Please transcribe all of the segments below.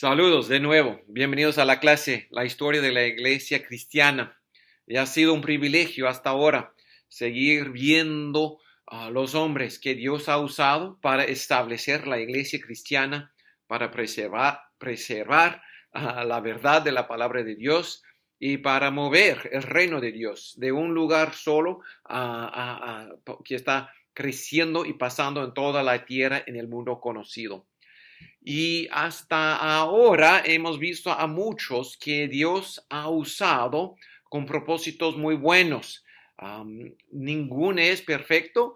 Saludos de nuevo, bienvenidos a la clase, la historia de la iglesia cristiana. Y ha sido un privilegio hasta ahora seguir viendo a los hombres que Dios ha usado para establecer la iglesia cristiana, para preservar la verdad de la palabra de Dios y para mover el reino de Dios de un lugar solo que está creciendo y pasando en toda la tierra en el mundo conocido. Y hasta ahora hemos visto a muchos que Dios ha usado con propósitos muy buenos. Ninguno es perfecto,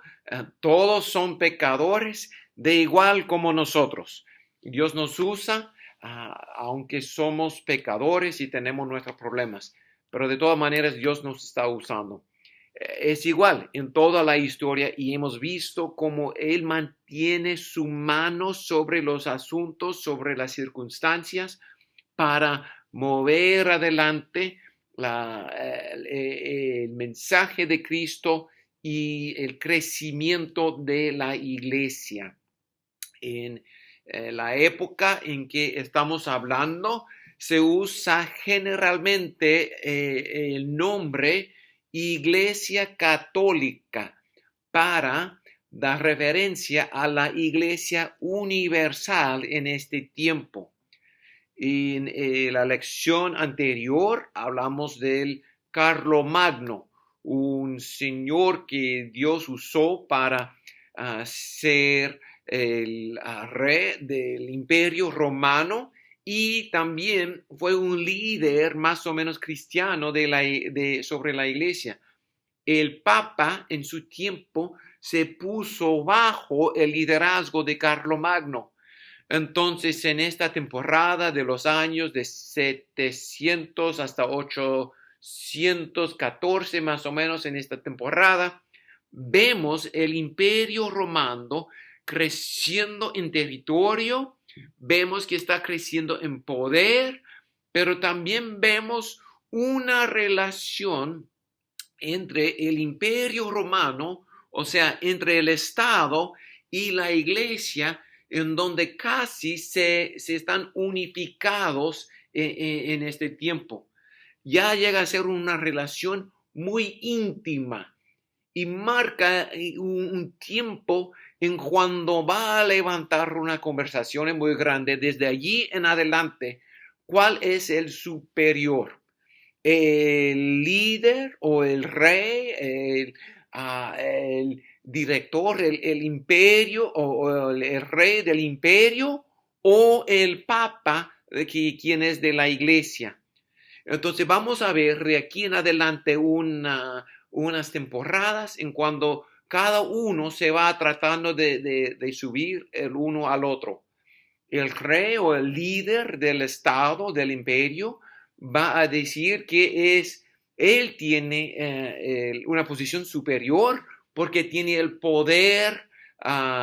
todos son pecadores de igual como nosotros. Dios nos usa, aunque somos pecadores y tenemos nuestros problemas, pero de todas maneras Dios nos está usando. Es igual en toda la historia y hemos visto cómo Él mantiene su mano sobre los asuntos, sobre las circunstancias para mover adelante el mensaje de Cristo y el crecimiento de la iglesia. En la época en que estamos hablando, se usa generalmente el nombre Iglesia Católica para dar referencia a la Iglesia Universal en este tiempo. En la lección anterior hablamos del Carlomagno, un señor que Dios usó para ser el rey del Imperio Romano y también fue un líder más o menos cristiano sobre la iglesia. El Papa en su tiempo se puso bajo el liderazgo de Carlomagno. Entonces, en esta temporada de los años de 700 hasta 814, más o menos en esta temporada, vemos el Imperio Romano creciendo en territorio, vemos que está creciendo en poder, pero también vemos una relación entre el Imperio Romano, o sea, entre el Estado y la Iglesia, en donde casi se están unificados en este tiempo. Ya llega a ser una relación muy íntima y marca un tiempo en cuando va a levantar una conversación muy grande desde allí en adelante. ¿Cuál es el superior? ¿El líder o el rey, el director, el imperio o el rey del imperio o el papa, quien es de la iglesia? Entonces vamos a ver de aquí en adelante unas temporadas en cuando cada uno se va tratando de subir el uno al otro. El rey o el líder del estado, del imperio, va a decir que él tiene una posición superior porque tiene el poder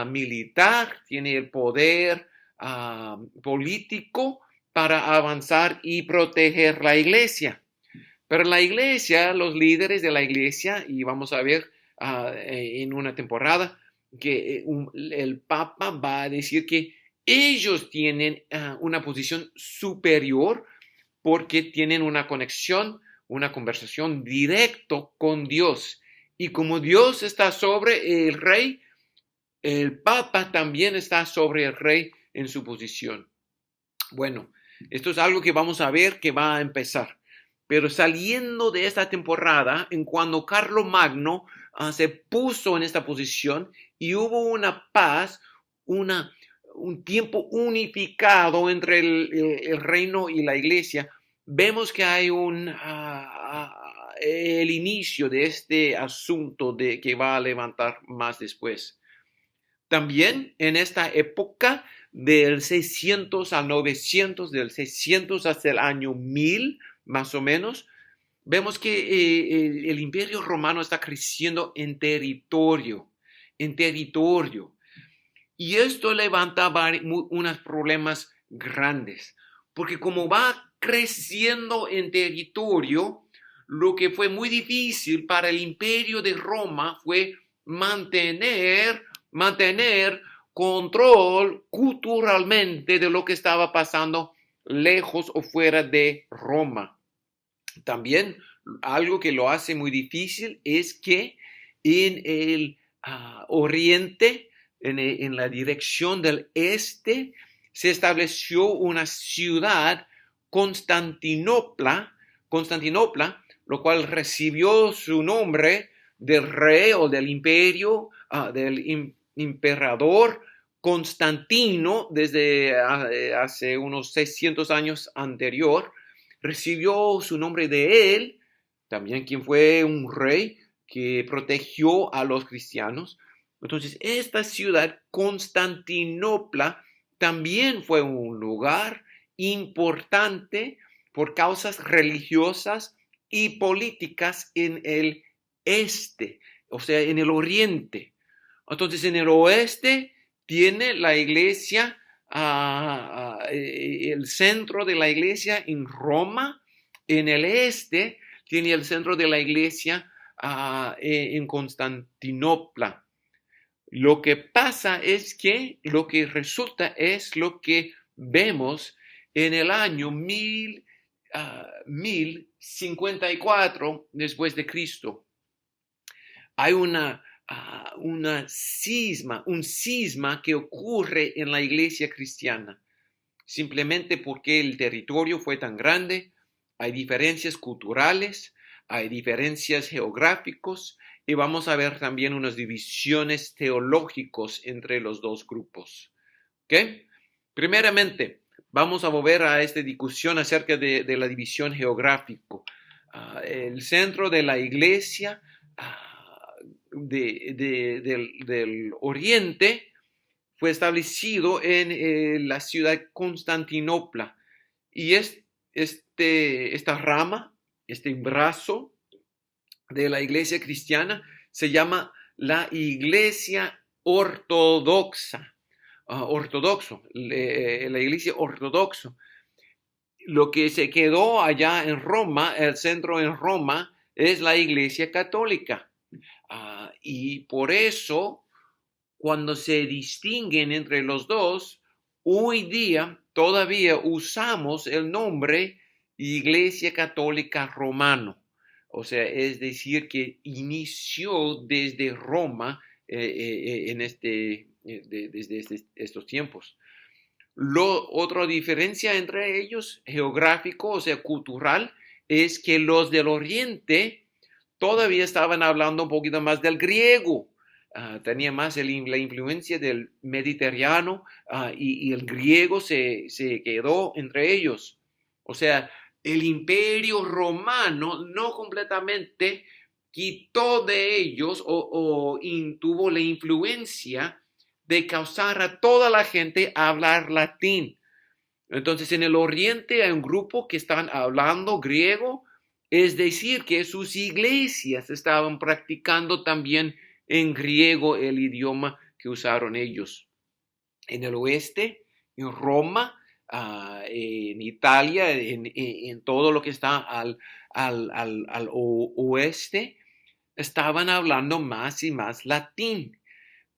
militar, tiene el poder político para avanzar y proteger la iglesia. Pero la iglesia, los líderes de la iglesia, y vamos a ver en una temporada que el Papa va a decir que ellos tienen una posición superior porque tienen una conexión, una conversación directo con Dios. Y como Dios está sobre el rey, el Papa también está sobre el rey en su posición. Bueno, esto es algo que vamos a ver que va a empezar. Pero saliendo de esta temporada, en cuando Carlomagno se puso en esta posición y hubo una paz, un tiempo unificado entre el reino y la iglesia, vemos que hay el inicio de este asunto que va a levantar más después. También en esta época del 600 al 900, del 600 hasta el año 1000, más o menos, vemos que el Imperio Romano está creciendo en territorio. Y esto levanta unos problemas grandes, porque como va creciendo en territorio, lo que fue muy difícil para el Imperio de Roma fue mantener control culturalmente de lo que estaba pasando lejos o fuera de Roma. También algo que lo hace muy difícil es que en el oriente, en la dirección del este, se estableció una ciudad, Constantinopla, lo cual recibió su nombre del rey o del imperio, del emperador Constantino, desde hace unos 600 años anterior. Recibió su nombre de él, también quien fue un rey que protegió a los cristianos. Entonces, esta ciudad, Constantinopla, también fue un lugar importante por causas religiosas y políticas en el este, o sea, en el oriente. Entonces, en el oeste tiene la iglesia, el centro de la iglesia en Roma. En el este tiene el centro de la iglesia en Constantinopla. Lo que pasa es que lo que resulta es lo que vemos en el año 1054 después de Cristo. Hay un cisma que ocurre en la iglesia cristiana, simplemente porque el territorio fue tan grande, hay diferencias culturales, hay diferencias geográficas y vamos a ver también unas divisiones teológicas entre los dos grupos. ¿Okay? Primeramente, vamos a volver a esta discusión acerca de la división geográfica. El centro de la iglesia del oriente fue establecido en la ciudad de Constantinopla. Y esta rama, este brazo de la iglesia cristiana se llama la iglesia ortodoxa. La iglesia ortodoxa. Lo que se quedó allá en Roma, el centro en Roma, es la iglesia católica. Y por eso, cuando se distinguen entre los dos, hoy día todavía usamos el nombre Iglesia Católica Romana. O sea, es decir, que inició desde Roma desde estos tiempos. Otra diferencia entre ellos, geográfico, o sea, cultural, es que los del oriente todavía estaban hablando un poquito más del griego. Tenía más la influencia del mediterráneo y el griego se quedó entre ellos. O sea, el imperio romano no completamente quitó de ellos o tuvo la influencia de causar a toda la gente a hablar latín. Entonces, en el oriente hay un grupo que están hablando griego, es decir, que sus iglesias estaban practicando también en griego el idioma que usaron ellos. En el oeste, en Roma, en Italia, en todo lo que está al oeste, estaban hablando más y más latín.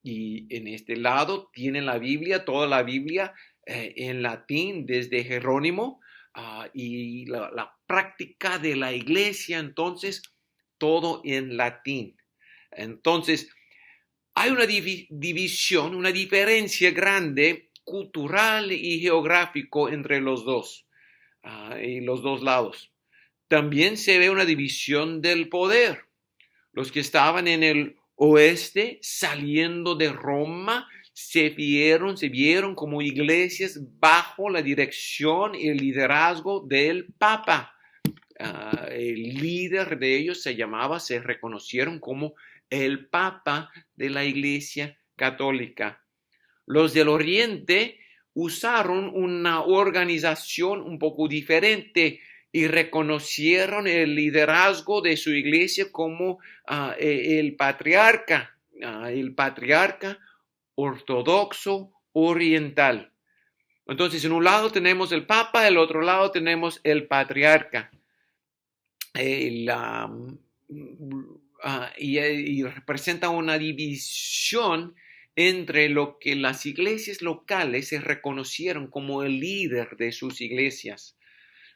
Y en este lado tienen la Biblia, toda la Biblia en latín desde Jerónimo y la práctica de la iglesia, entonces todo en latín. Entonces hay una división, una diferencia grande cultural y geográfico entre los dos y los dos lados. También se ve una división del poder. Los que estaban en el oeste, saliendo de Roma, se vieron como iglesias bajo la dirección y el liderazgo del Papa. El líder de ellos se reconocieron como el Papa de la Iglesia Católica. Los del Oriente usaron una organización un poco diferente y reconocieron el liderazgo de su iglesia como el patriarca ortodoxo oriental. Entonces, en un lado tenemos el Papa, en el otro lado tenemos el patriarca. Y representa una división entre lo que las iglesias locales se reconocieron como el líder de sus iglesias.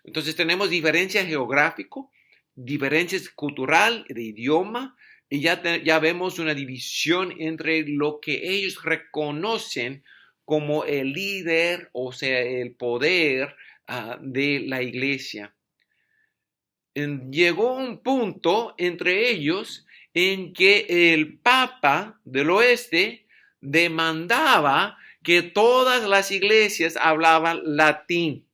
Entonces tenemos diferencia geográfico, diferencias cultural, de idioma, y ya vemos una división entre lo que ellos reconocen como el líder, o sea, el poder de la iglesia. Llegó un punto entre ellos en que el Papa del Oeste demandaba que todas las iglesias hablaban latín.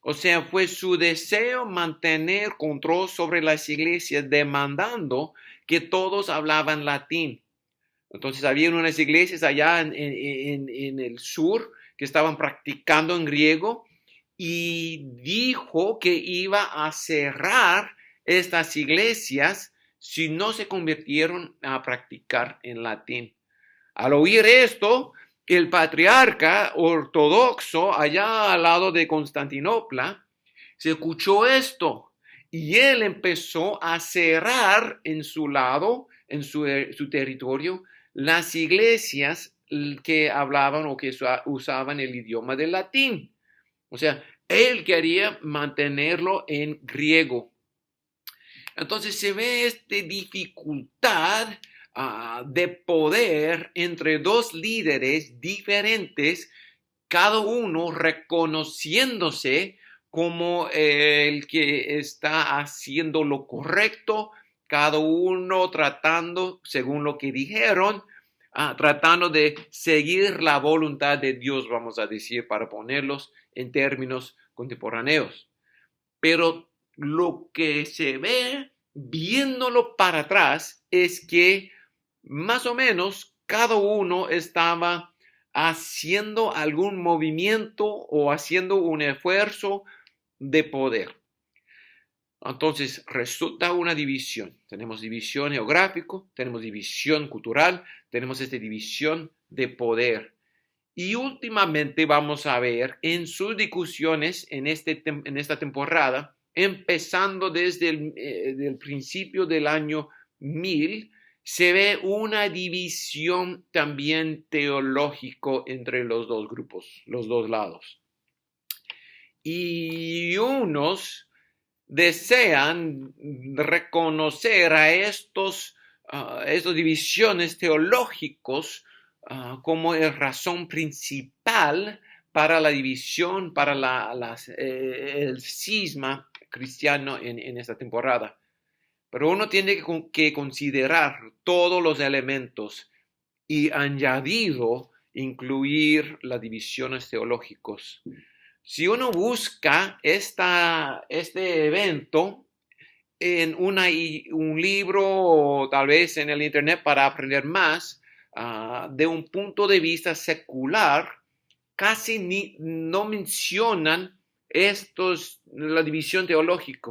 O sea, fue su deseo mantener control sobre las iglesias, demandando que todos hablaban latín. Entonces, había unas iglesias allá en el sur que estaban practicando en griego y dijo que iba a cerrar estas iglesias si no se convirtieron a practicar en latín. Al oír esto, el patriarca ortodoxo allá al lado de Constantinopla se escuchó esto y él empezó a cerrar en su lado, en su territorio, las iglesias que hablaban o que usaban el idioma del latín. O sea, él quería mantenerlo en griego. Entonces se ve esta dificultad de poder entre dos líderes diferentes, cada uno reconociéndose como el que está haciendo lo correcto, cada uno tratando, según lo que dijeron, tratando de seguir la voluntad de Dios, vamos a decir, para ponerlos en términos contemporáneos. Pero lo que se ve viéndolo para atrás es que más o menos cada uno estaba haciendo algún movimiento o haciendo un esfuerzo de poder. Entonces resulta una división. Tenemos división geográfica, tenemos división cultural, tenemos esta división de poder. Y últimamente vamos a ver en sus discusiones en esta temporada, empezando desde el principio del año 1000, se ve una división también teológico entre los dos grupos, los dos lados. Y unos desean reconocer a estas divisiones teológicos como la razón principal para la división, para el cisma cristiano en esta temporada. Pero uno tiene que considerar todos los elementos y añadido incluir las divisiones teológicas. Si uno busca este evento en un libro o tal vez en el internet para aprender más, de un punto de vista secular, casi no mencionan la división teológica.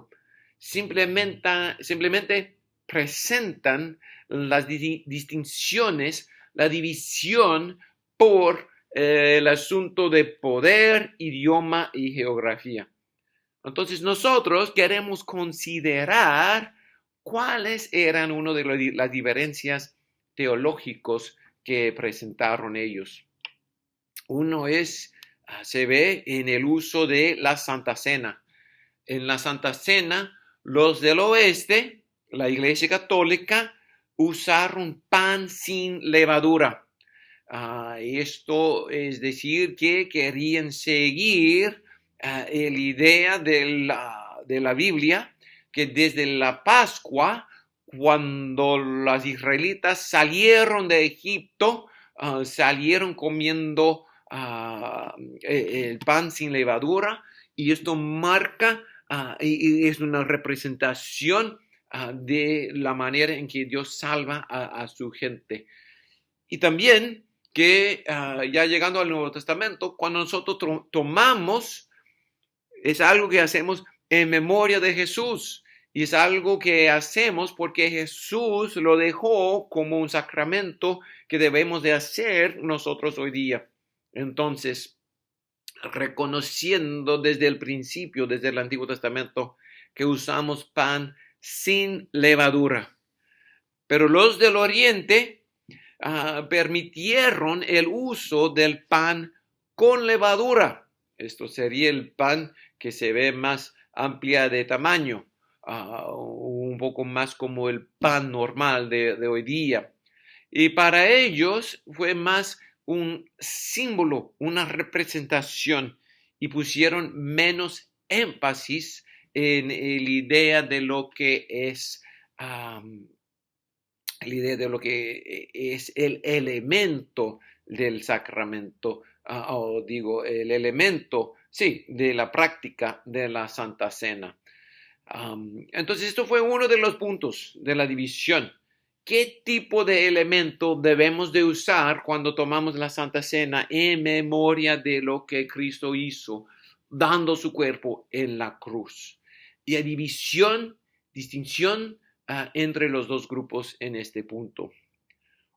Simplemente presentan las distinciones, la división por el asunto de poder, idioma y geografía. Entonces nosotros queremos considerar cuáles eran una de las diferencias teológicas que presentaron ellos. Uno se ve en el uso de la Santa Cena. En la Santa Cena, los del oeste, la Iglesia Católica, usaron pan sin levadura. Esto es decir que querían seguir la idea de la Biblia, que desde la Pascua, cuando los israelitas salieron de Egipto, salieron comiendo el pan sin levadura, y esto marca y es una representación de la manera en que Dios salva a su gente. Y también que ya llegando al Nuevo Testamento, cuando nosotros tomamos, es algo que hacemos en memoria de Jesús. Y es algo que hacemos porque Jesús lo dejó como un sacramento que debemos de hacer nosotros hoy día. Entonces, reconociendo desde el principio, desde el Antiguo Testamento, que usamos pan sin levadura. Pero los del Oriente permitieron el uso del pan con levadura. Esto sería el pan que se ve más amplia de tamaño, un poco más como el pan normal de hoy día. Y para ellos fue más un símbolo, una representación, y pusieron menos énfasis en la idea de lo que es la idea de lo que es el elemento del sacramento, o digo, el elemento, sí, de la práctica de la Santa Cena. Entonces, esto fue uno de los puntos de la división. ¿Qué tipo de elemento debemos de usar cuando tomamos la Santa Cena en memoria de lo que Cristo hizo, dando su cuerpo en la cruz? Y hay distinción entre los dos grupos en este punto.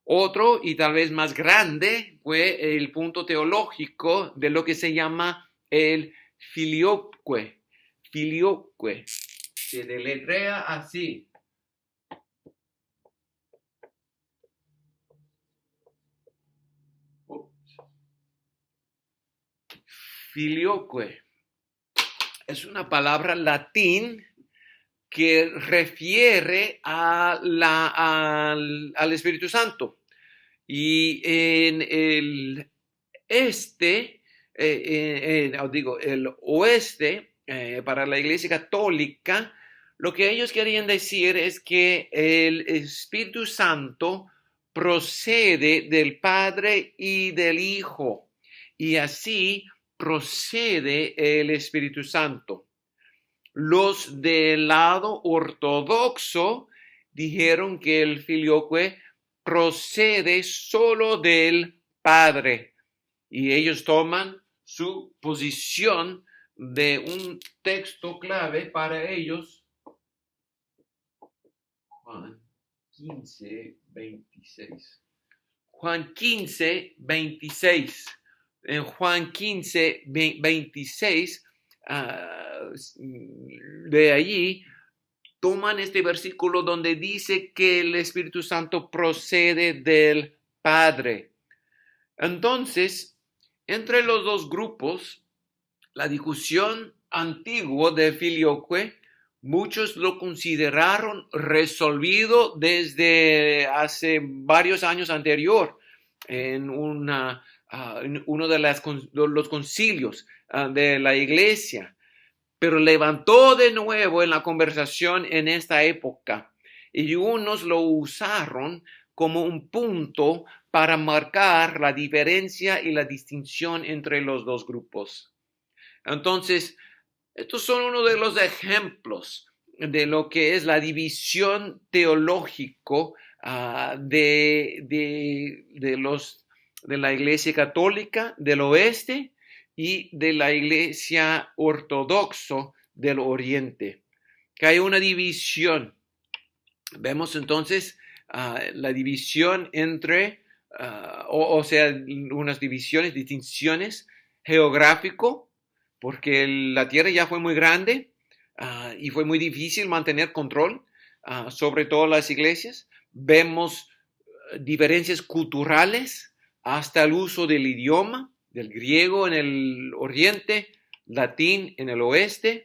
Otro, y tal vez más grande, fue el punto teológico de lo que se llama el filioque. Filioque. Se deletrea así. Filioque. Es una palabra latín que refiere al Espíritu Santo. Y en el el oeste, para la Iglesia Católica, lo que ellos querían decir es que el Espíritu Santo procede del Padre y del Hijo, y así procede el Espíritu Santo. Los del lado ortodoxo dijeron que el filioque procede solo del Padre, y ellos toman su posición de un texto clave para ellos, Juan 15:26. Juan 15:26. En Juan 15:26, de allí toman este versículo donde dice que el Espíritu Santo procede del Padre. Entonces, entre los dos grupos, la discusión antigua de filioque, muchos lo consideraron resolvido desde hace varios años anterior en uno de los concilios de la Iglesia, pero levantó de nuevo en la conversación en esta época, y unos lo usaron como un punto para marcar la diferencia y la distinción entre los dos grupos. Entonces, estos son uno de los ejemplos de lo que es la división teológico de la Iglesia Católica del Oeste y de la Iglesia Ortodoxa del Oriente, que hay una división. Vemos entonces la división entre, o sea, unas divisiones, distinciones geográfico, porque la tierra ya fue muy grande y fue muy difícil mantener control sobre todas las iglesias. Vemos diferencias culturales, hasta el uso del idioma, del griego en el oriente, latín en el oeste.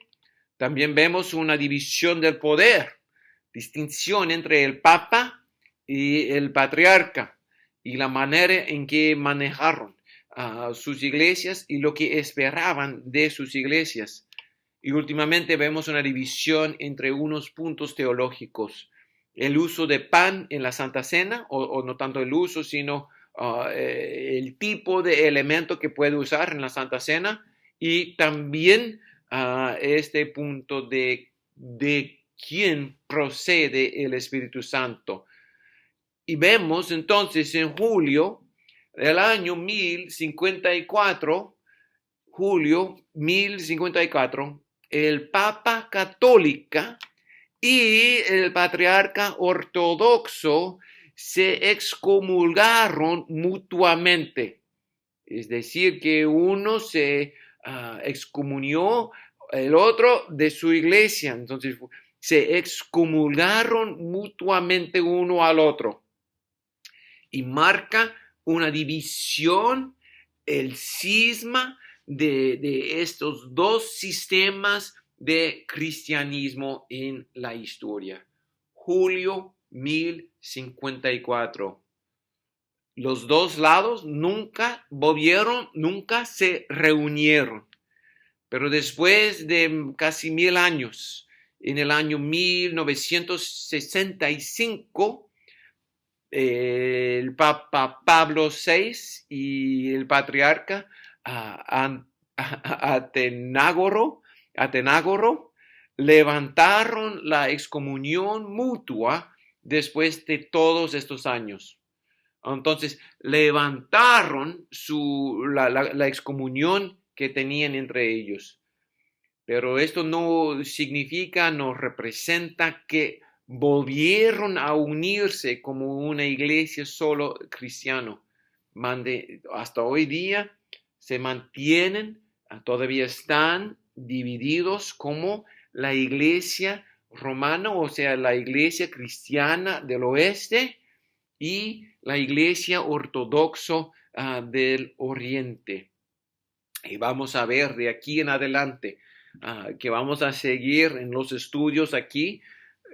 También vemos una división del poder, distinción entre el papa y el patriarca, y la manera en que manejaron sus iglesias y lo que esperaban de sus iglesias. Y últimamente vemos una división entre unos puntos teológicos: el uso de pan en la Santa Cena, o no tanto el uso, sino el tipo de elemento que puede usar en la Santa Cena, y también este punto de quién procede el Espíritu Santo. Y vemos entonces en julio del año 1054, el Papa Católica y el Patriarca Ortodoxo se excomulgaron mutuamente. Es decir, que uno se excomunió el otro de su iglesia. Entonces se excomulgaron mutuamente uno al otro. y marca una división, el cisma de estos dos sistemas de cristianismo en la historia. Julio 1054. Los dos lados nunca volvieron, nunca se reunieron. Pero después de casi 1000 años, en el año 1965, el Papa Pablo VI y el patriarca Atenágoro levantaron la excomunión mutua después de todos estos años. Entonces, levantaron la excomunión que tenían entre ellos. Pero esto no significa, no representa que volvieron a unirse como una iglesia solo cristiana. Hasta hoy día se mantienen, todavía están divididos como la iglesia romana, o sea, la iglesia cristiana del oeste y la iglesia ortodoxa del oriente. Y vamos a ver de aquí en adelante que vamos a seguir en los estudios aquí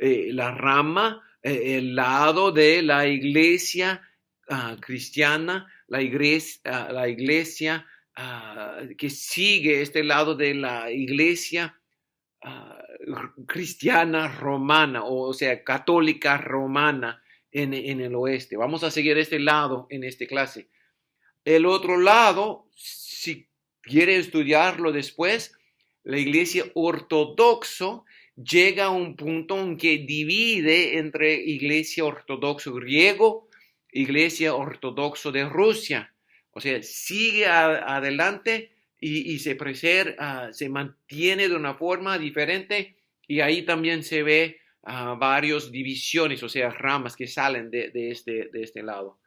la rama, el lado de la iglesia cristiana, la iglesia que sigue este lado de la iglesia cristiana romana, o sea, católica romana en el oeste. Vamos a seguir este lado en esta clase. El otro lado, si quiere estudiarlo después, la iglesia ortodoxa llega a un punto en que divide entre iglesia ortodoxa griego, iglesia ortodoxa de Rusia. O sea, sigue adelante y se mantiene de una forma diferente, y ahí también se ve varias divisiones, o sea, ramas que salen de este lado.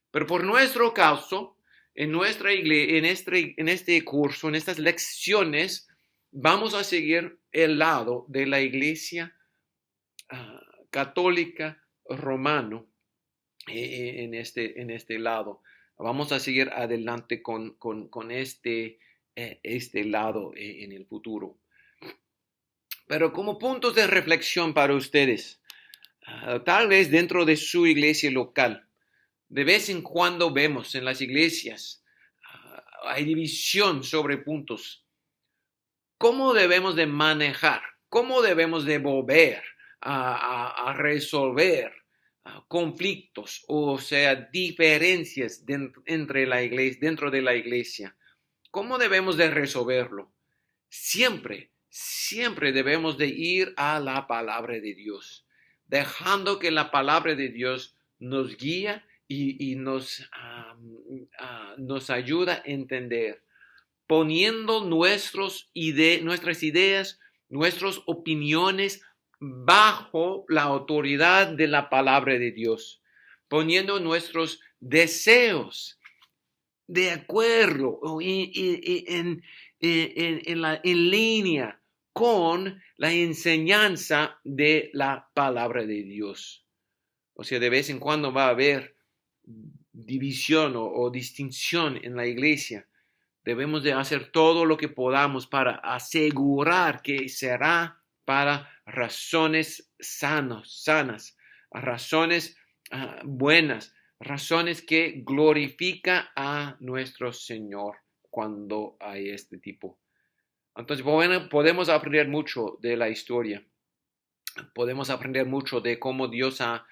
Pero por nuestro caso, en nuestra iglesia, en este curso, en estas lecciones, vamos a seguir el lado de la iglesia católica romano en este lado. Vamos a seguir adelante con este lado en el futuro. Pero como puntos de reflexión para ustedes, tal vez dentro de su iglesia local, de vez en cuando vemos en las iglesias, hay división sobre puntos. ¿Cómo debemos de manejar? ¿Cómo debemos de volver a resolver conflictos, o sea, diferencias entre la iglesia, dentro de la iglesia? ¿Cómo debemos de resolverlo? Siempre debemos de ir a la palabra de Dios, dejando que la palabra de Dios nos guíe y nos ayuda a entender, poniendo nuestras ideas, nuestras opiniones bajo la autoridad de la palabra de Dios, poniendo nuestros deseos de acuerdo en línea con la enseñanza de la palabra de Dios. O sea, de vez en cuando va a haber división o distinción en la iglesia. Debemos de hacer todo lo que podamos para asegurar que será para razones sanas, razones buenas, razones que glorifican a nuestro Señor cuando hay este tipo. Entonces, bueno, podemos aprender mucho de la historia. Podemos aprender mucho de cómo Dios ha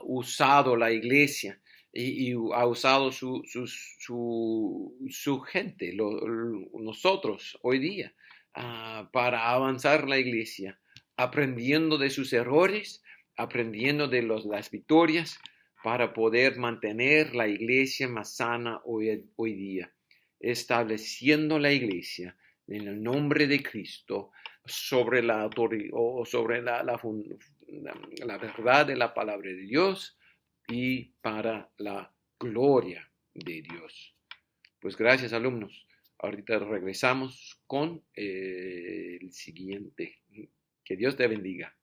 usado la iglesia y ha usado su gente, nosotros hoy día, para avanzar la iglesia, aprendiendo de sus errores, aprendiendo de las victorias, para poder mantener la iglesia más sana hoy día, estableciendo la iglesia en el nombre de Cristo sobre la autoridad o sobre la verdad de la palabra de Dios y para la gloria de Dios. Pues gracias, alumnos. Ahorita regresamos con el siguiente. Que Dios te bendiga.